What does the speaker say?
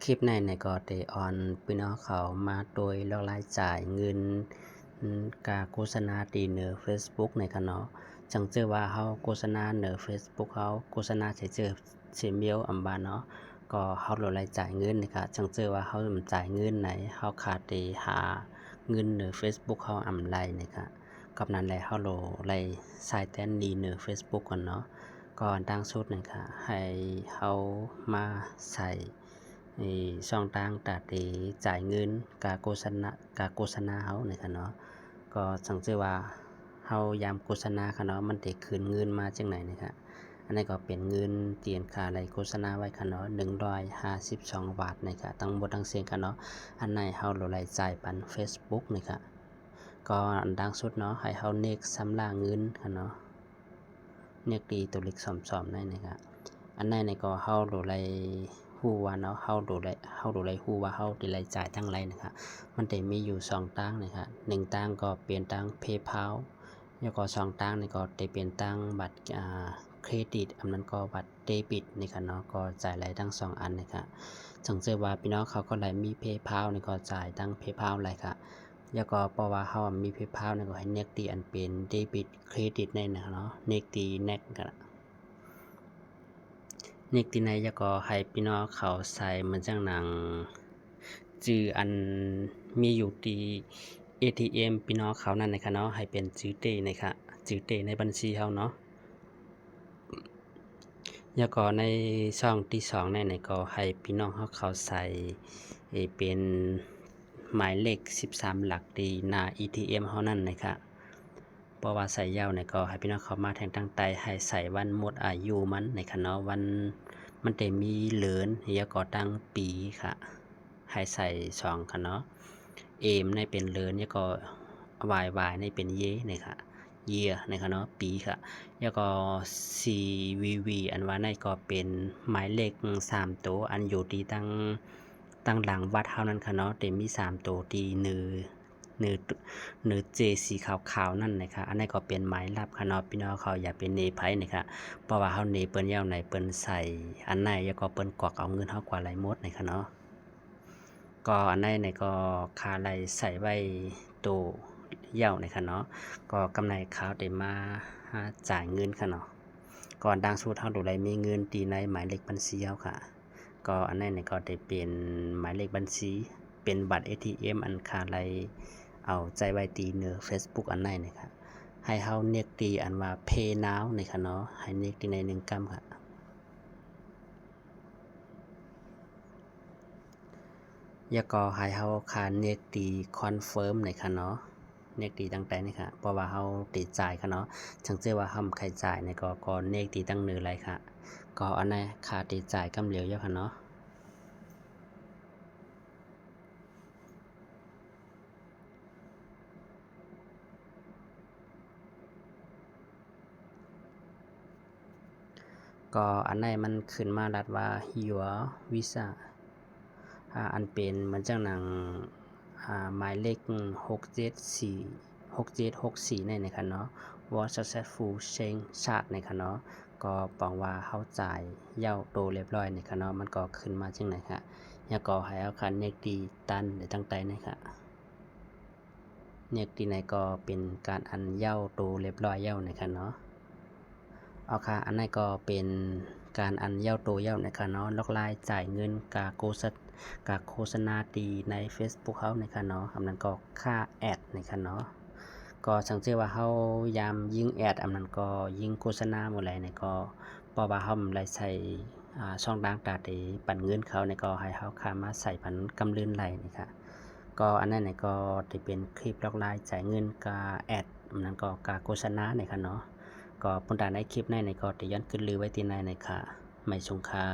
ลิปในก็ได้ออนพี่น้องเขามาโดยแล้วรายจ่ายเงินการโฆษณาดีเหนือ Facebook ในค่ะเนาะจังเจอว่าเฮาโฆษณาเหนือ Facebook เฮาโฆษณาเจอเมียวอำบาเนาะก็เฮาลดรายจ่ายเงินนี่ค่ะจังเจอว่าเฮาจ่ายเงินไหนเฮาขาดได้หาเงินเหนือ Facebook เฮาอำไรนี่ค่ะกับนั้นแหละเฮาโลไลสายแต้นดีเหนือ Facebook ก่อนเนาะก่อนตั้งสุดนี่ค่ะให้เฮามาใส่ช่องทางตัดจ่ายเงินการโฆษณาเฮานี่ค่ะเนาะก็สังเกตว่าเฮายามโฆษณาค่ะเนาะมันได้คืนเงินมาจังไหนนี่ค่ะอันนี้ก็เป็นเงินเตียนค่าไรโฆษณาไว้ค่ะเนาะ152 บาทนี่ค่ะทั้งหมดทั้งสิ้นค่ะเนาะอันไหนเฮารายจ่ายปัน Facebook นี่ค่ะก็อันดังสุดเนาะให้เฮาเนกสำราเงินค่ะเนาะเนกดีตัวเล็กสอมๆได้นี่ค่ะอันไหนนี่ก็เฮาไรฮู้ว่าเนาะเฮาดูไรฮู้ว่าเฮาได้รายจ่ายทั้งไรนะครับมันได้มีอยู่2ตั้งนะครับ1ตั้งก็เปลี่ยนตั้ง PayPal แล้วก็2ตั้งนี่ก็ได้เปลี่ยนตั้งบัตรเครดิตอันนั้นก็บัตรเดบิตนี่ค่ะเนาะก็จ่ายรายทั้ง2อันนะครับสังเกตว่าพี่น้องเขาก็ได้มี PayPal นี่ก็จ่ายตั้ง PayPal ไรค่ะแล้วก็เพราะว่าเฮามี PayPal นี่ก็ให้เนกตีอันเป็นเดบิตเครดิตในนะครับเนาะเนกตีแนกกันนี่ที่ไหนจะก็ให้พี่น้องเขาใส่เหมือนจังหนังจื่ออันมีอยู่ที่ ATM พี่น้องเขานั่นนะคะเนาะให้เป็นจื่อเตนะคะจื่อเตในบัญชีเฮาเนาะแล้วก็ในช่องที่2ในก็ให้พี่น้องเขาใส่เป็นหมายเลข13หลักดีหน้า ATM เฮานั่นนะคะเพราะว่าใส่ยาวก็ให้พี่น้องเขามาแทงตั้งใจให้ใส่วันหมดอายุมันในคะเนาะวันมันได้มีเหลือนแล้วก็ตั้งปีค่ะให้ใส่2ค่ะเนาะเอมในเป็นเหลือนแล้วก็วายในเป็นเยนี่ค่ะเยียนะคะเนาะปีค่ะแล้วก็ CVV อันว่าในก็เป็นหมายเลข3ตัวอันอยู่ที่ตั้งหลังวัดเท่านั้นค่ะเนาะแต่มี3ตัวที่เนื้อเจสีขาวๆนั่นนะคะอันนี้ก็เป็นหมายลับค่ะเนาะพี่น้องเขาอย่าเป็นเนไผนะคะเพราะว่าเฮาเนเปิ้นยาวไหนเปิ้นใส่อันไหนแล้วก็เปิ้นกวักเอาเงินเฮากว่าหลายหมดนะคะเนาะก็อันไหนก็คาไหลใส่ไว้ตู้ยาวนะคะเนาะก็กำไรขาวได้มาจ่ายเงินค่ะเนาะก่อนดังสุดเฮาดูไลมีเงินตีในหมายเลขบัญชีเฮาค่ะก็อันนั้นก็ได้เป็นหมายเลขบัญชีเป็นบัตร ATM อันคาไหลเอาใจไว้ตีเหนือ Facebook อันไหนนะครับให้เฮาเนียกตีอันว่า Pay Now นี่ค่ะเนาะให้เนียกตีใน1กำค่ะแล้วก็ให้เฮาคาเนียกตีคอนเฟิร์มนี่ค่ะเนาะเนียกตีตั้งแต่นี่ค่ะเพราะว่าเฮาติดจ่ายค่ะเนาะจังเจอว่าเฮาใครจ่ายนี่ก็เนียกตีตั้งเหนือไรค่ะก็อันนั้นค่าติดจ่ายกำเหลียวอยู่ค่ะเนาะก็อันไหนมันขึ้นมารัดว่า your visa อันเป็นเหมือนจังหนังหมายเลข6764ในค่ะเนาะ was successful change ชาติในค่ะเนาะก็ปองว่าเฮาจ่ายเย้าโตเรียบร้อยในค่ะเนาะมันก็ขึ้นมาจังไหนค่ะแล้วก็ให้เอาคันเนกดีตันในตั้งใจในค่ะเนกดีในก็เป็นการอันเย้าโตเรียบร้อยเย้าในค่ะเนาะเอาค่ะอันนั้นก็เป็นการอันเย้าโตเย้านะคะเนาะล็อกไลน์จ่ายเงินกาโฆษณาดีใน Facebook เฮานะคะเนาะอันนั้นก็ค่าแอดนะคะเนาะก็สังเกตว่าเฮายามยิงแอดอันนั้นก็ยิงโฆษณาหมดเลยนี่ก็เพราะว่าเฮาได้ใช้ช่องทางตาได้ปันเงินเขานี่ก็ให้เฮาเข้ามาใส่ปันกำเลื่อนไหลนี่ค่ะก็อันนั้นนี่ก็สิเป็นคลิปล็อกไลน์จ่ายเงินกาแอดอันนั้นก็กาโฆษณานี่ค่ะเนาะก็ปุ่นตาในคลิปในก็จะย้อนขึ้นลือไว้ที่ในค่ะไม่สงค่า